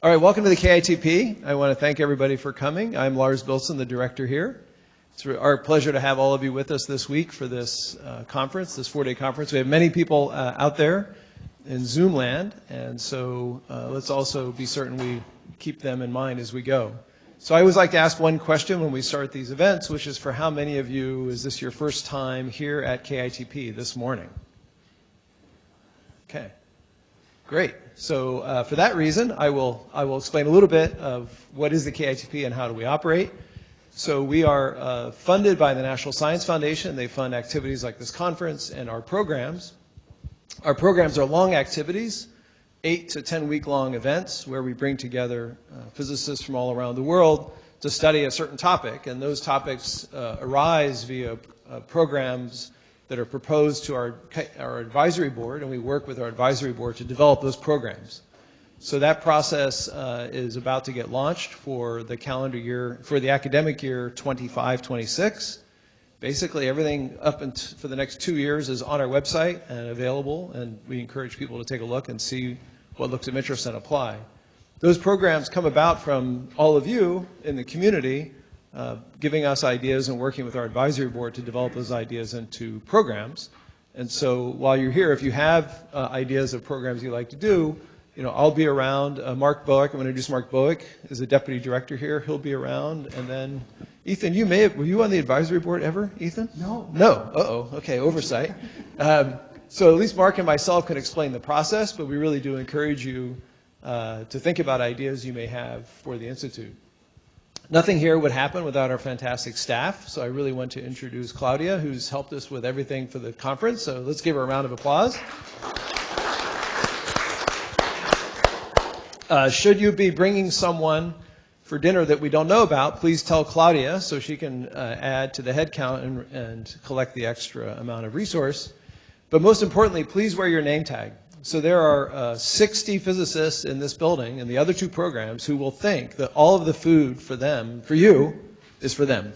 All right, welcome to the KITP. I want to thank everybody for coming. I'm Lars, the director here. It's our pleasure to have all of you with us this week for this conference, this 4-day conference. We have many people out there in Zoom land, and so let's also be certain we keep them in mind as we go. So I always like to ask one question when we start these events, which is for how many of you is this your first time here at KITP this morning? Okay. Great. So for that reason, I will explain a little bit of what is the KITP and how do we operate. So we are funded by the National Science Foundation. They fund activities like this conference and our programs. Our programs are long activities, 8 to 10 week long events where we bring together physicists from all around the world to study a certain topic. And those topics arise via programs that are proposed to our advisory board, and we work with our advisory board to develop those programs. So that process is about to get launched for the calendar year, for the academic year 25-26. Basically everything for the next 2 years is on our website and available, and we encourage people to take a look and see what looks of interest and apply. Those programs come about from all of you in the community giving us ideas and working with our advisory board to develop those ideas into programs. And so while you're here, if you have ideas of programs you'd like to do, I'll be around. Mark Bowick, I'm going to introduce Mark Bowick, is the deputy director here. He'll be around. And then, Ethan, were you on the advisory board ever, Ethan? No. No. Uh-oh. Okay, oversight. So at least Mark and myself can explain the process, but we really do encourage you to think about ideas you may have for the Institute. Nothing here would happen without our fantastic staff, so I really want to introduce Claudia, who's helped us with everything for the conference, so let's give her a round of applause. Should you be bringing someone for dinner that we don't know about, please tell Claudia so she can add to the head count and collect the extra amount of resource. But most importantly, please wear your name tag. So there are 60 physicists in this building and the other two programs who will think that all of the food for you, is for them.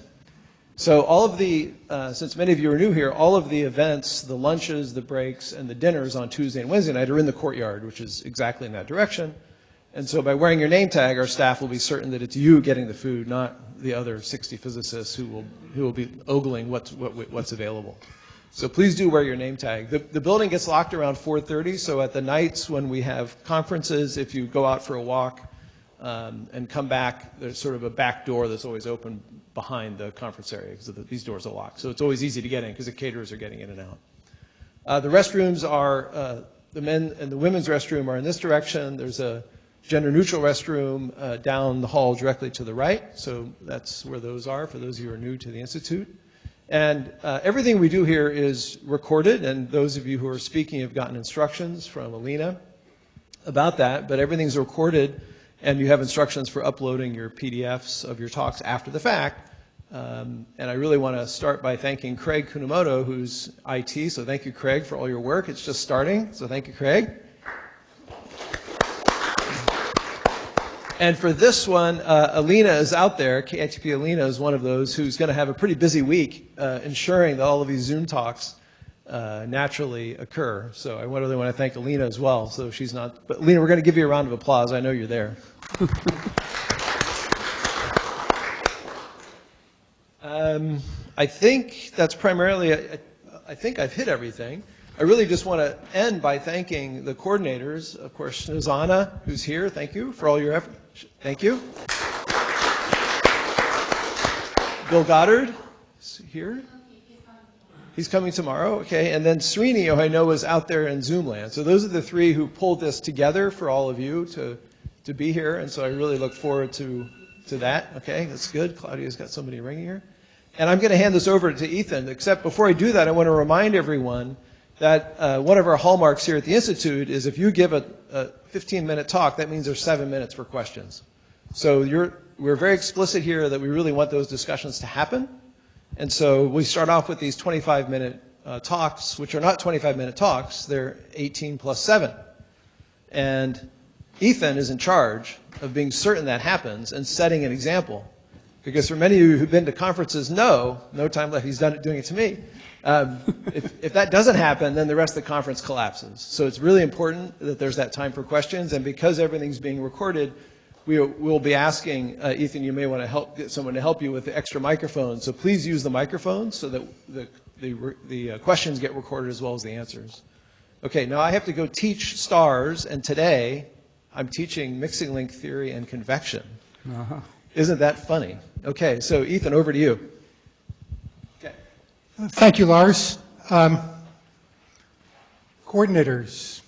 So all of the, since many of you are new here, all of the events, the lunches, the breaks, and the dinners on Tuesday and Wednesday night are in the courtyard, which is exactly in that direction. And so by wearing your name tag, our staff will be certain that it's you getting the food, not the other 60 physicists who will be ogling what's available. So please do wear your name tag. The building gets locked around 4:30, so at the nights when we have conferences, if you go out for a walk and come back, there's sort of a back door that's always open behind the conference area because these doors are locked. So it's always easy to get in because the caterers are getting in and out. The restrooms are, the men and the women's restroom are in this direction. There's a gender-neutral restroom down the hall directly to the right, so that's where those are for those of you who are new to the Institute. And everything we do here is recorded, and those of you who are speaking have gotten instructions from Alina about that, but everything's recorded, and you have instructions for uploading your PDFs of your talks after the fact. And I really want to start by thanking Craig Kunamoto, who's IT, so thank you, Craig, for all your work. It's just starting, so thank you, Craig. And for this one, Alina is out there. KITP Alina is one of those who's going to have a pretty busy week ensuring that all of these Zoom talks naturally occur. So I really want to thank Alina as well. So she's not, but Alina, we're going to give you a round of applause. I know you're there. I think that's primarily, I think I've hit everything. I really just want to end by thanking the coordinators. Of course, Nizana, who's here, thank you for all your effort. Thank you. Bill Goddard is here. He's coming tomorrow, okay. And then Srini, who I know is out there in Zoom land. So those are the three who pulled this together for all of you to be here. And so I really look forward to that. Okay, that's good. Claudia's got somebody ringing here. And I'm going to hand this over to Ethan, except before I do that, I want to remind everyone that one of our hallmarks here at the Institute is if you give a 15-minute talk, that means there's 7 minutes for questions. So we're very explicit here that we really want those discussions to happen. And so we start off with these 25-minute talks, which are not 25-minute talks, they're 18 plus 7. And Ethan is in charge of being certain that happens and setting an example. Because for many of you who've been to conferences, no time left, he's doing it to me. If that doesn't happen, then the rest of the conference collapses. So it's really important that there's that time for questions, and because everything's being recorded, we'll be asking, Ethan, you may want to get someone to help you with the extra microphone. So please use the microphone so that the questions get recorded as well as the answers. Okay, now I have to go teach stars, and today I'm teaching mixing link theory and convection. Isn't that funny? Okay, so Ethan, over to you. Okay. Thank you, Lars. Coordinators,